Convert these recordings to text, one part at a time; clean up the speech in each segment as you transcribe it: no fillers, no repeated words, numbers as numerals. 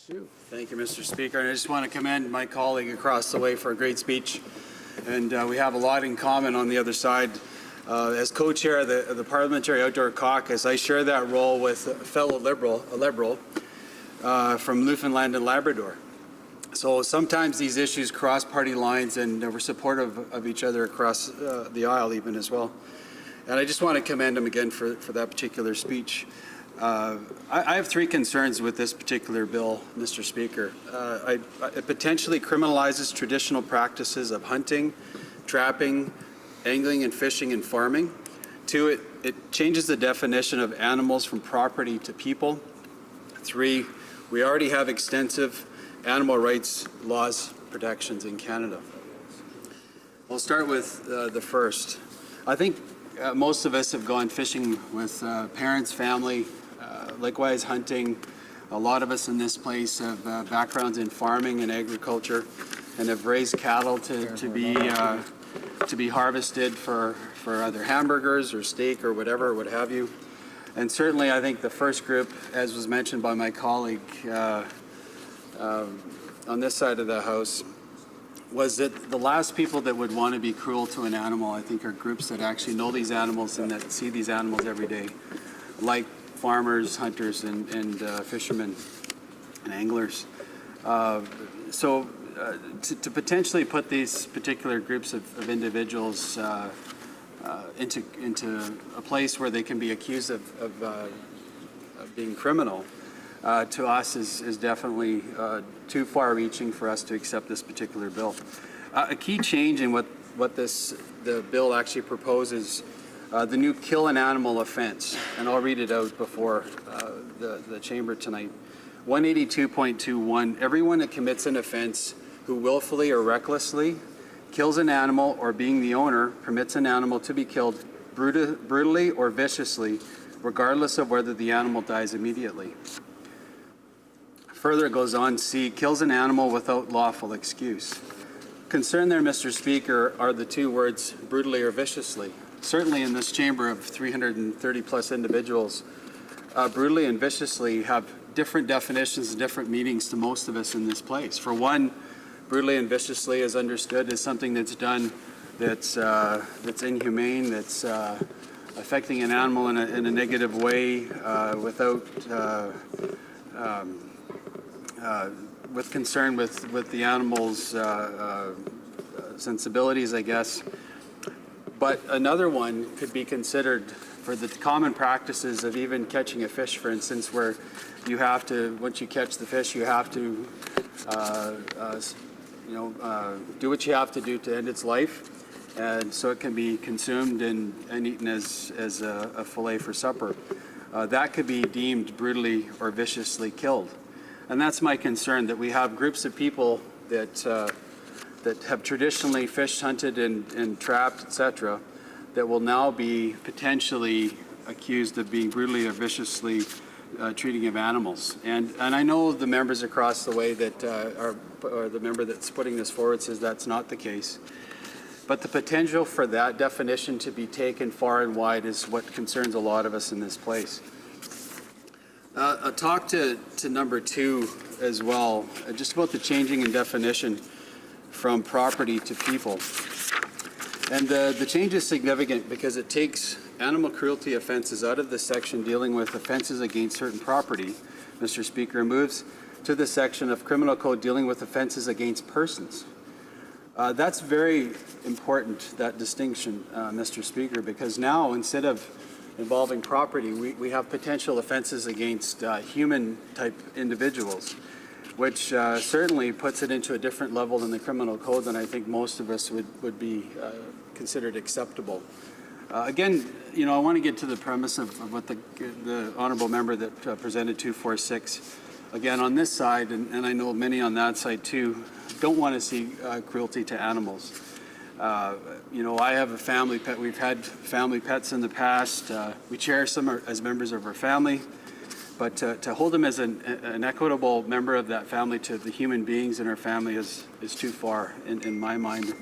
Thank you, Mr. Speaker. And I just want to commend my colleague across the way for a great speech. And we have a lot in common on the other side. As co-chair of the Parliamentary Outdoor Caucus, I share that role with a fellow Liberal from Newfoundland and Labrador. So sometimes these issues cross party lines, and we're supportive of each other across the aisle even as well. And I just want to commend him again for that particular speech. I have three concerns with this particular bill, Mr. Speaker. It potentially criminalizes traditional practices of hunting, trapping, angling and fishing and farming. Two, it changes the definition of animals from property to people. Three, we already have extensive animal rights laws protections in Canada. I'll start with the first. I think most of us have gone fishing with parents, family, likewise hunting. A lot of us in this place have backgrounds in farming and agriculture and have raised cattle to be harvested for either hamburgers or steak or whatever, what have you. And certainly I think the first group, as was mentioned by my colleague on this side of the House, was that the last people that would want to be cruel to an animal, I think, are groups that actually know these animals and that see these animals every day, like farmers, hunters, and fishermen and anglers. So to potentially put these particular groups of individuals into a place where they can be accused of being criminal, to us is definitely too far-reaching for us to accept this particular bill. A key change in what the bill actually proposes, the new kill an animal offense, and I'll read it out before the chamber tonight. 182.21, everyone that commits an offense who willfully or recklessly kills an animal or being the owner permits an animal to be killed brutally or viciously, regardless of whether the animal dies immediately. Further, it goes on, C, kills an animal without lawful excuse. Concern there, Mr. Speaker, are the two words brutally or viciously. Certainly in this chamber of 330 plus individuals, brutally and viciously have different definitions and different meanings to most of us in this place. For one, brutally and viciously is understood as something that's done that's inhumane, that's affecting an animal in a negative way without with concern with the animal's sensibilities, I guess. But another one could be considered for the common practices of even catching a fish, for instance, where you have to, once you catch the fish, you have to do what you have to do to end its life, and so it can be consumed and eaten as a fillet for supper. That could be deemed brutally or viciously killed. And that's my concern, that we have groups of people that have traditionally fished, hunted, and trapped, etc., that will now be potentially accused of being brutally or viciously treating of animals. And I know the members across the way that or the member that's putting this forward says that's not the case. But the potential for that definition to be taken far and wide is what concerns a lot of us in this place. I'll talk to number two as well, just about the changing in definition from property to people. And the change is significant because it takes animal cruelty offenses out of the section dealing with offenses against certain property, Mr. Speaker, and moves to the section of criminal code dealing with offenses against persons. That's very important, that distinction, Mr. Speaker, because now instead of involving property, we have potential offenses against human-type individuals, which certainly puts it into a different level in the criminal code than I think most of us would be considered acceptable. Again, I want to get to the premise of what the honourable member that presented 246. Again, on this side, and I know many on that side too, don't want to see cruelty to animals. I have a family pet. We've had family pets in the past. We cherish them as members of our family, but to hold them as an equitable member of that family to the human beings in our family is too far in my mind.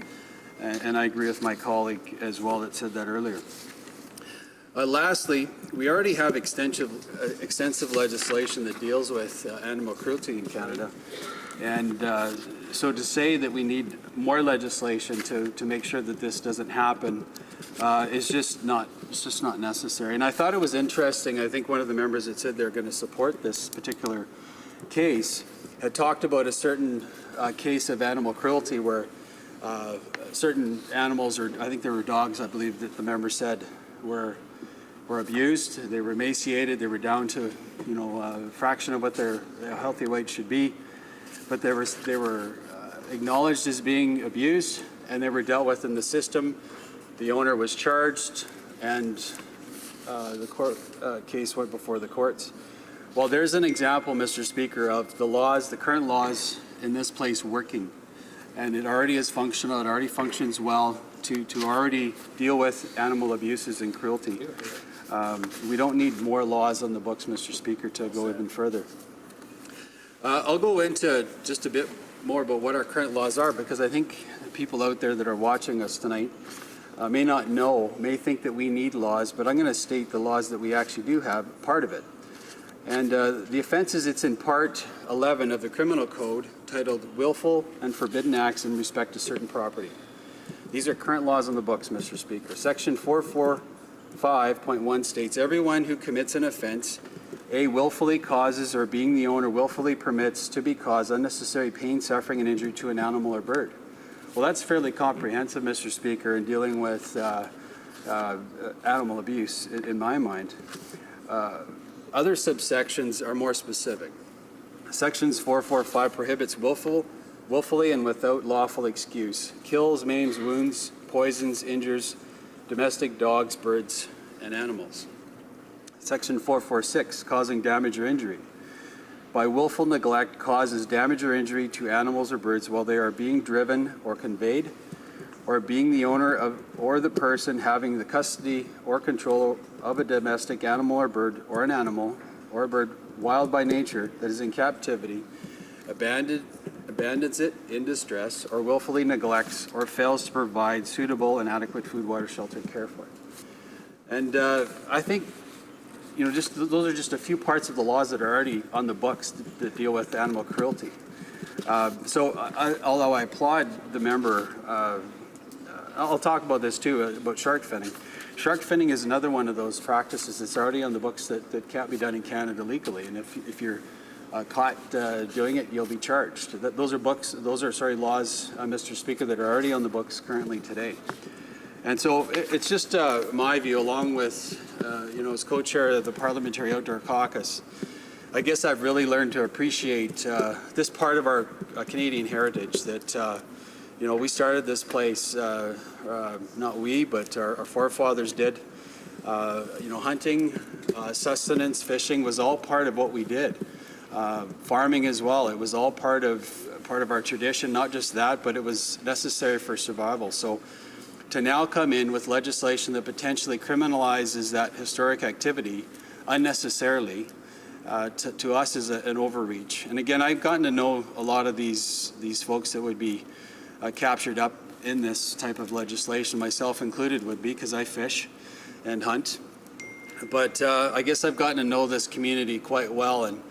And I agree with my colleague as well that said that earlier. Lastly, we already have extensive legislation that deals with animal cruelty in Canada. And so to say that we need more legislation to make sure that this doesn't happen is just not necessary. And I thought it was interesting. I think one of the members that said they're going to support this particular case had talked about a certain case of animal cruelty where certain animals, or I think there were dogs, I believe that the member said, were abused. They were emaciated. They were down to, a fraction of what their healthy weight should be. But they were acknowledged as being abused, and they were dealt with in the system. The owner was charged, and the court case went before the courts. Well, there's an example, Mr. Speaker, of the current laws in this place working, and it already is functional. It already functions well to already deal with animal abuses and cruelty. We don't need more laws on the books, Mr. Speaker, to go even further. I'll go into just a bit more about what our current laws are, because I think people out there that are watching us tonight may not know, may think that we need laws, but I'm going to state the laws that we actually do have, part of it. And the offenses, it's in Part 11 of the Criminal Code, titled Willful and Forbidden Acts in Respect to Certain Property. These are current laws on the books, Mr. Speaker. Section 445.1 states, everyone who commits an offense, A, willfully causes or being the owner willfully permits to be caused unnecessary pain, suffering, and injury to an animal or bird. Well, that's fairly comprehensive, Mr. Speaker, in dealing with animal abuse, in my mind. Other subsections are more specific. Sections 445 prohibits willfully and without lawful excuse, kills, maims, wounds, poisons, injures domestic dogs, birds, and animals. Section 446, causing damage or injury. By willful neglect, causes damage or injury to animals or birds while they are being driven or conveyed, or being the owner of, or the person having the custody or control of a domestic animal or bird, or an animal or a bird wild by nature that is in captivity, abandons it in distress, or willfully neglects or fails to provide suitable and adequate food, water, shelter, and care for it. And I think, those are just a few parts of the laws that are already on the books that deal with animal cruelty. Although I applaud the member, I'll talk about this too, about shark finning. Shark finning is another one of those practices that's already on the books that can't be done in Canada legally. And if you're caught doing it, you'll be charged. Those are laws, Mr. Speaker, that are already on the books currently today. And so it's just my view, along with, as co-chair of the Parliamentary Outdoor Caucus, I guess I've really learned to appreciate this part of our Canadian heritage that, we started this place, not we, but our forefathers did. Hunting, sustenance, fishing was all part of what we did. Farming as well, it was all part of our tradition, not just that, but it was necessary for survival. So to now come in with legislation that potentially criminalizes that historic activity unnecessarily, to us is an overreach. And again, I've gotten to know a lot of these folks that would be captured up in this type of legislation, myself included would be, because I fish and hunt. But I guess I've gotten to know this community quite well, and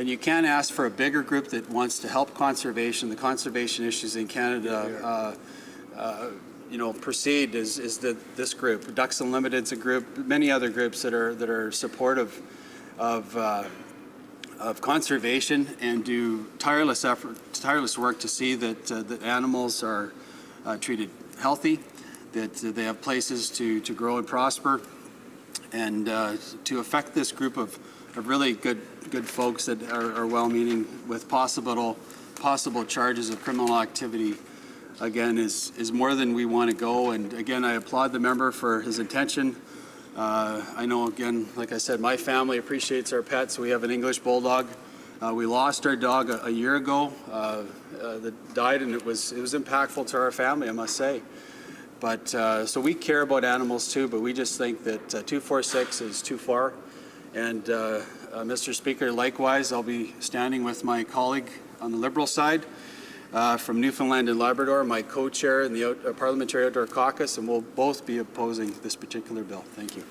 you can't ask for a bigger group that wants to help conservation. The conservation issues in Canada, proceed is this group. Ducks Unlimited's a group, many other groups that are supportive of conservation and do tireless work to see that animals are treated healthy, that they have places to grow and prosper, and to affect this group of really good folks that are well-meaning with possible charges of criminal activity, again, is more than we want to go. And again, I applaud the member for his intention. I know, again, like I said, my family appreciates our pets. We have an English bulldog. We lost our dog a year ago that died, and it was impactful to our family, I must say. But so we care about animals too, but we just think that 246 is too far. And Mr. Speaker, likewise, I'll be standing with my colleague on the Liberal side from Newfoundland and Labrador, my co-chair in the Parliamentary Outdoor Caucus, and we'll both be opposing this particular bill. Thank you.